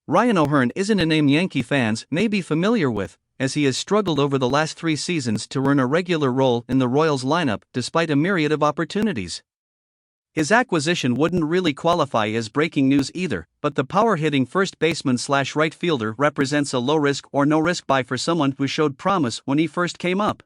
Ryan O'Hearn isn't a name Yankee fans may be familiar with, as he has struggled over the last 3 seasons to earn a regular role in the Royals lineup despite a myriad of opportunities. His acquisition wouldn't really qualify as breaking news either, but the power-hitting first baseman/right fielder represents a low-risk or no-risk buy for someone who showed promise when he first came up.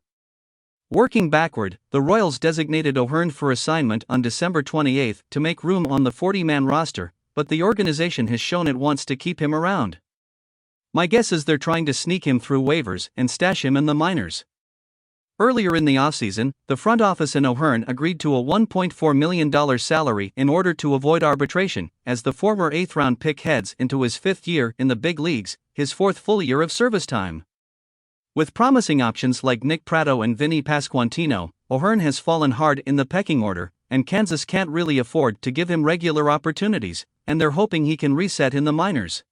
Working backward, the Royals designated O'Hearn for assignment on December 28 to make room on the 40-man roster, but the organization has shown it wants to keep him around. My guess is they're trying to sneak him through waivers and stash him in the minors. Earlier in the offseason, the front office and O'Hearn agreed to a $1.4 million salary in order to avoid arbitration, as the former 8th-round pick heads into his 5th year in the big leagues, his 4th full year of service time. With promising options like Nick Pratto and Vinny Pasquantino, O'Hearn has fallen hard in the pecking order, and Kansas can't really afford to give him regular opportunities, and they're hoping he can reset in the minors.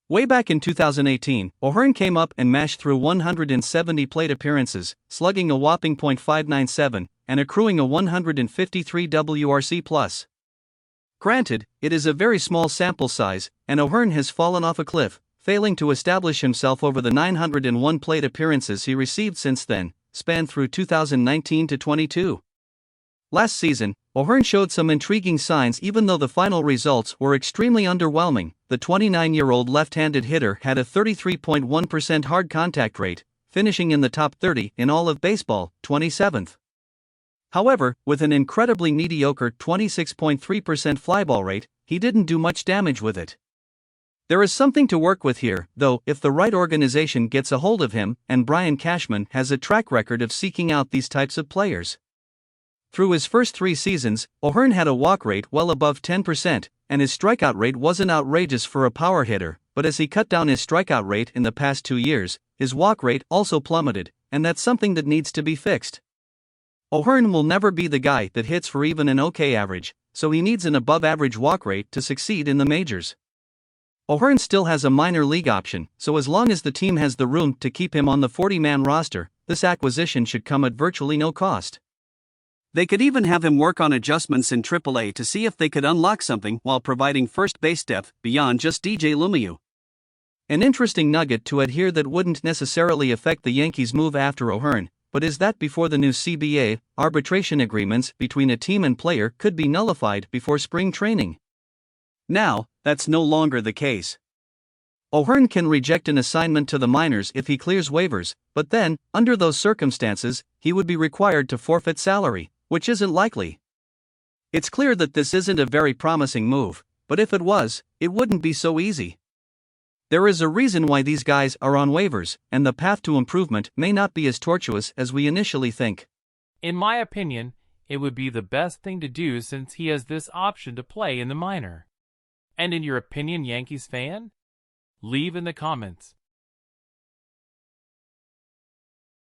Way back in 2018, O'Hearn came up and mashed through 170 plate appearances, slugging a whopping .597 and accruing a 153 WRC+. Granted, it is a very small sample size, and O'Hearn has fallen off a cliff, failing to establish himself over the 901 plate appearances he received since then, spanned through 2019 to 22. Last season, O'Hearn showed some intriguing signs even though the final results were extremely underwhelming. The 29-year-old left-handed hitter had a 33.1% hard contact rate, finishing in the top 30 in all of baseball, 27th. However, with an incredibly mediocre 26.3% flyball rate, he didn't do much damage with it. There is something to work with here, though, if the right organization gets a hold of him, and Brian Cashman has a track record of seeking out these types of players. Through his first 3 seasons, O'Hearn had a walk rate well above 10%, and his strikeout rate wasn't outrageous for a power hitter, but as he cut down his strikeout rate in the past 2 years, his walk rate also plummeted, and that's something that needs to be fixed. O'Hearn will never be the guy that hits for even an okay average, so he needs an above-average walk rate to succeed in the majors. O'Hearn still has a minor league option, so as long as the team has the room to keep him on the 40-man roster, this acquisition should come at virtually no cost. They could even have him work on adjustments in AAA to see if they could unlock something while providing first base depth beyond just DJ LeMahieu. An interesting nugget to add here that wouldn't necessarily affect the Yankees' move after O'Hearn, but is that before the new CBA, arbitration agreements between a team and player could be nullified before spring training. Now, that's no longer the case. O'Hearn can reject an assignment to the minors if he clears waivers, but then, under those circumstances, he would be required to forfeit salary, which isn't likely. It's clear that this isn't a very promising move, but if it was, it wouldn't be so easy. There is a reason why these guys are on waivers, and the path to improvement may not be as tortuous as we initially think. In my opinion, it would be the best thing to do since he has this option to play in the minor. And in your opinion, Yankees fan? Leave in the comments.